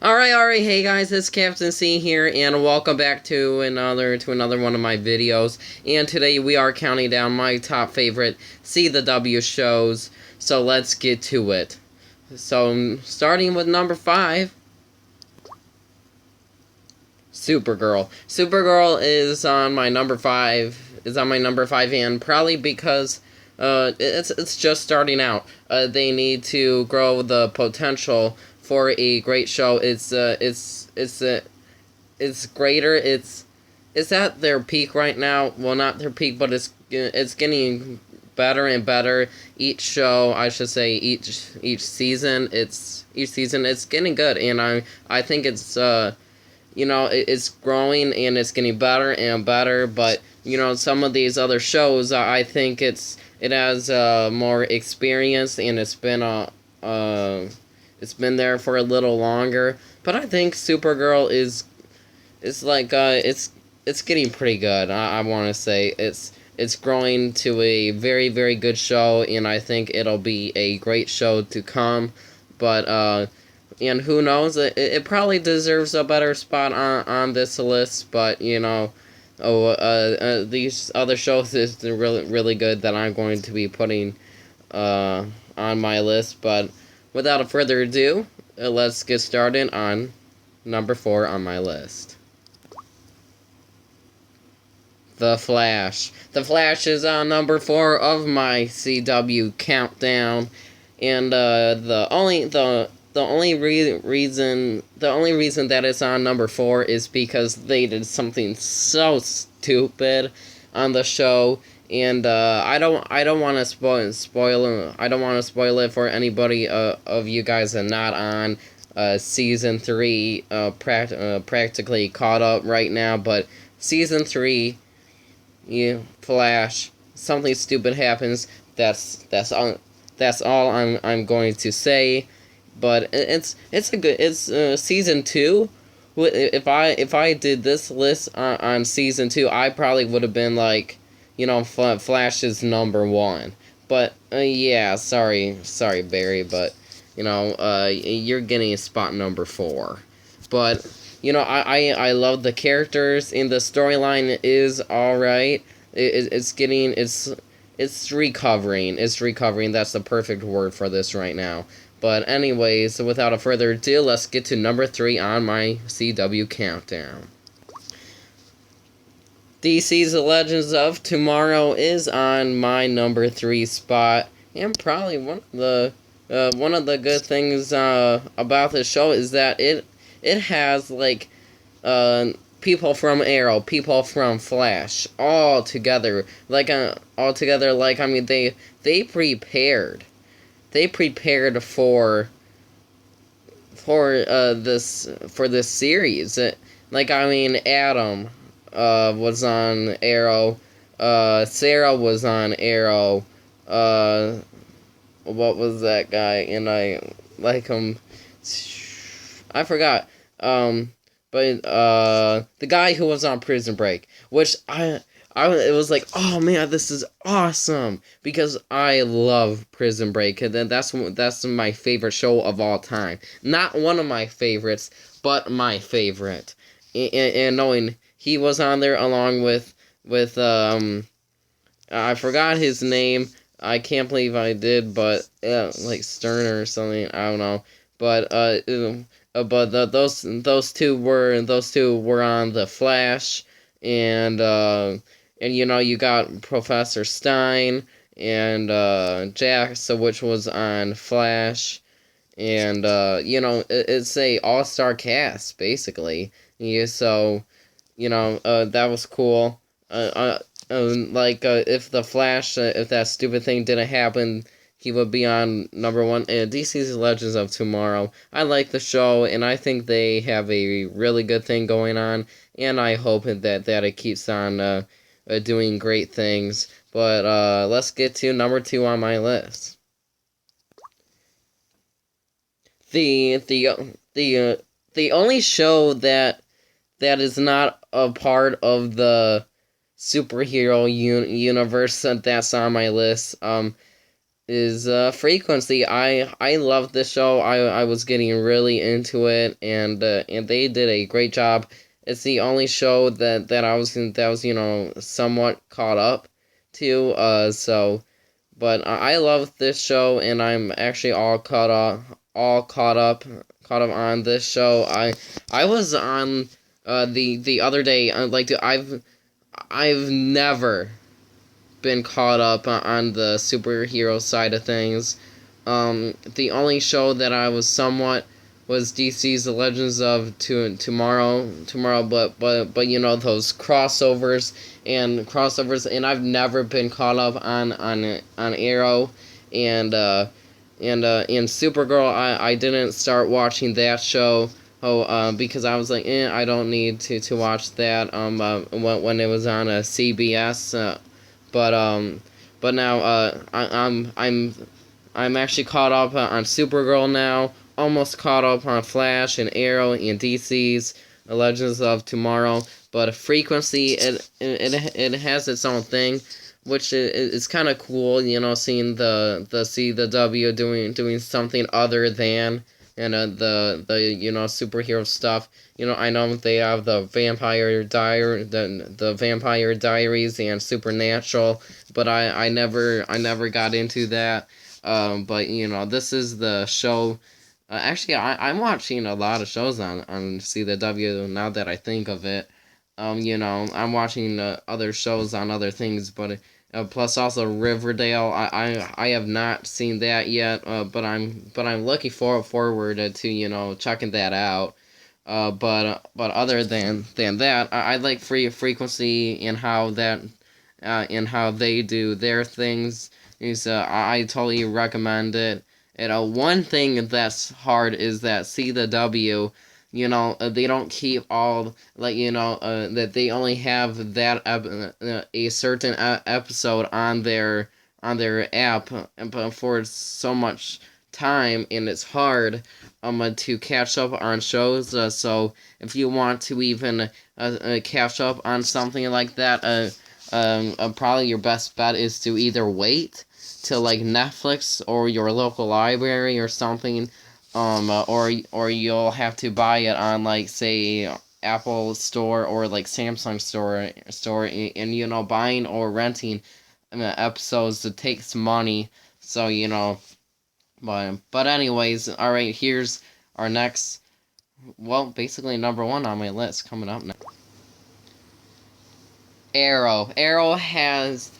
Alright, hey guys, it's Captain C here, and welcome back to another one of my videos. And today we are counting down my top favorite CW shows, so let's get to it. So, starting with number 5, Supergirl. Supergirl is on my number 5, and probably because it's just starting out. They need to grow the potential for a great show. It's greater. It's at their peak right now. Well, not their peak, but it's getting better and better each show. I should say each season. It's getting good, and I think it's it's growing and it's getting better and better. But some of these other shows, I think it has more experience, and it's been there for a little longer. But I think Supergirl is like it's getting pretty good. I want to say it's growing to a very, very good show, and I think it'll be a great show to come. But and who knows, it probably deserves a better spot on this list. But these other shows is really, really good that I'm going to be putting on my list. But without further ado, let's get started on number 4 on my list. The Flash. The Flash is on number 4 of my CW countdown, and the only reason that it's on number 4 is because they did something so stupid on the show. And I don't want to spoil I don't want to spoil it for anybody of you guys that are not on season 3 practically caught up right now. But season 3, Flash, something stupid happens. That's all I'm going to say. But it's season 2. If I did this list on season 2, I probably would have been like, Flash is number 1. But yeah, sorry Barry, but you're getting a spot number 4. But I love the characters, and the storyline is alright. It's recovering. It's recovering. That's the perfect word for this right now. But anyways, without further ado, let's get to number 3 on my CW countdown. DC's Legends of Tomorrow is on my number 3 spot, and probably one of the good things about this show is that it has like people from Arrow, people from Flash, all together. Like I mean, they prepared for this series. Like, I mean, Adam was on Arrow, Sarah was on Arrow, what was that guy? And I like him. I forgot. But the guy who was on Prison Break, which it was like, oh man, this is awesome, because I love Prison Break, and then that's my favorite show of all time. Not one of my favorites, but my favorite. And knowing he was on there along with I forgot his name. I can't believe I did, but like Sterner or something. I don't know, but those two were on The Flash, and you got Professor Stein and Jax, which was on Flash, and it's a all-star cast basically. Yeah, so that was cool. If the Flash, if that stupid thing didn't happen, he would be on number 1. DC's Legends of Tomorrow. I like the show, and I think they have a really good thing going on, and I hope that it keeps on doing great things. But let's get to number 2 on my list. The only show that is not a part of the superhero universe that's on my list Frequency. I love this show. I was getting really into it, and they did a great job. It's the only show that I was somewhat caught up to. But I love this show, and I'm actually all caught up on this show. I was on the other day. I've never been caught up on the superhero side of things. The only show that I was somewhat was DC's The Legends of Tomorrow, but those crossovers, and I've never been caught up on Arrow, and in Supergirl, I didn't start watching that show. Because I was like, I don't need to watch that. When it was on a CBS. But now I'm actually caught up on Supergirl now. Almost caught up on Flash and Arrow and DC's Legends of Tomorrow. But Frequency, it has its own thing, which is kind of cool. Seeing the CW doing something other than the superhero stuff. I know they have the the Vampire Diaries and Supernatural, but I never got into that. But this is the show. Actually, I'm watching a lot of shows on CW now that I think of it. I'm watching other shows on other things, but plus also Riverdale. I have not seen that yet, but I'm looking forward to checking that out. But other than that, I like Frequency and how that and how they do their things. Is I totally recommend it. One thing that's hard is that CW, they don't keep all that they only have a certain episode on their app, but for so much time, and it's hard to catch up on shows. So if you want to even catch up on something like that, probably your best bet is to either wait to like Netflix or your local library or something, or you'll have to buy it on like say Apple Store or like Samsung store, and buying or renting episodes that takes money. So but anyways, all right. Here's our next. Well, basically number one on my list coming up now. Arrow. Arrow has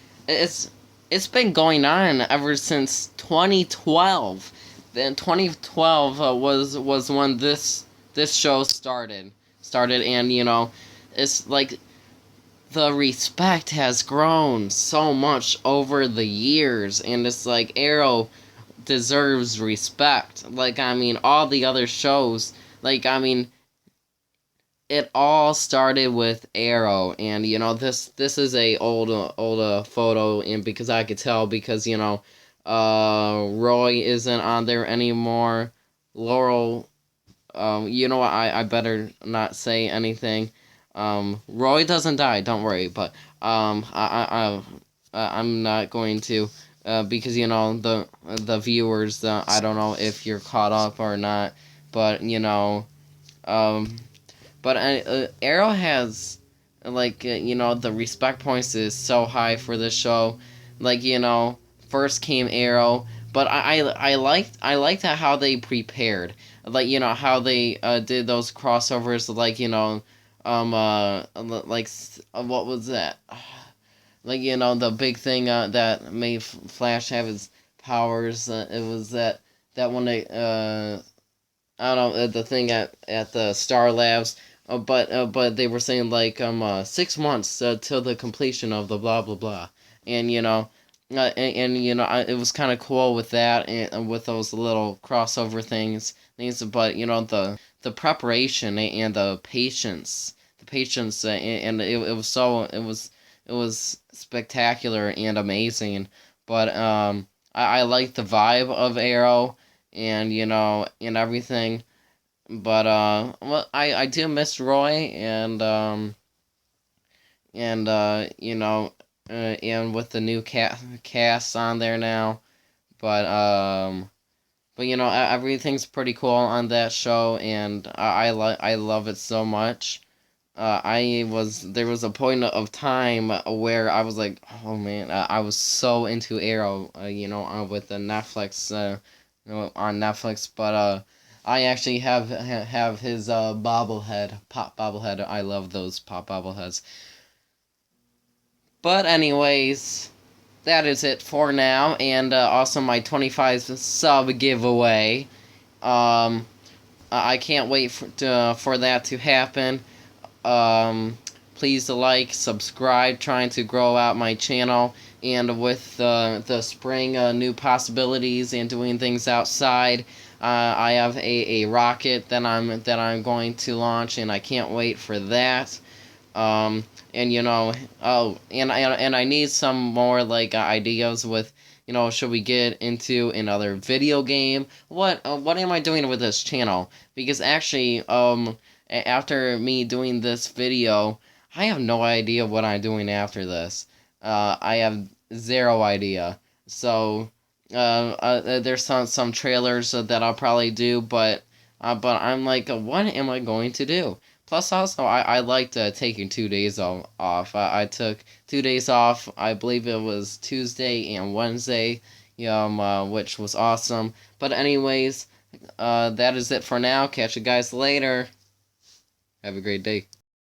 it's been going on ever since 2012. Then 2012 was when this show started, and it's like the respect has grown so much over the years, and it's like Arrow deserves respect. Like, I mean, all the other shows, like, I mean, it all started with Arrow, and this is a old photo, and because I could tell, because Roy isn't on there anymore. Laurel, you know what? I better not say anything. Roy doesn't die, don't worry, but I'm not going to. Because the viewers, I don't know if you're caught up or not, but um, Arrow has like the respect points is so high for this show. Like first came Arrow, but I liked how they prepared. Like how they did those crossovers. Like what was that? Like the big thing that made Flash have his powers. It was that one. I don't know the thing at the Star Labs. But they were saying like 6 months till the completion of the blah blah blah, and it was kind of cool with that, and with those little crossover things. But the preparation and the patience, and it was spectacular and amazing. But I like the vibe of Arrow, and everything. But well, I do miss Roy, and and with the new cast on there now. But you know, everything's pretty cool on that show, and I love it so much. There was a point of time where I was like, oh man, I was so into Arrow, with the Netflix, on Netflix. But I actually have his pop bobblehead. I love those pop bobbleheads. But anyways, that is it for now, and also my 25 sub giveaway. Um, I can't wait for that to happen. Um, Please like, subscribe, trying to grow out my channel, and with the spring new possibilities and doing things outside, I have a rocket that I'm going to launch, and I can't wait for that. Um, and I need some more like ideas with. Should we get into another video game? What am I doing with this channel? Because actually, after me doing this video, I have no idea what I'm doing after this. I have zero idea. So, there's some trailers that I'll probably do, but I'm like, what am I going to do? Plus, also, I liked taking 2 days off. I took 2 days off. I believe it was Tuesday and Wednesday, which was awesome. But anyways, that is it for now. Catch you guys later. Have a great day.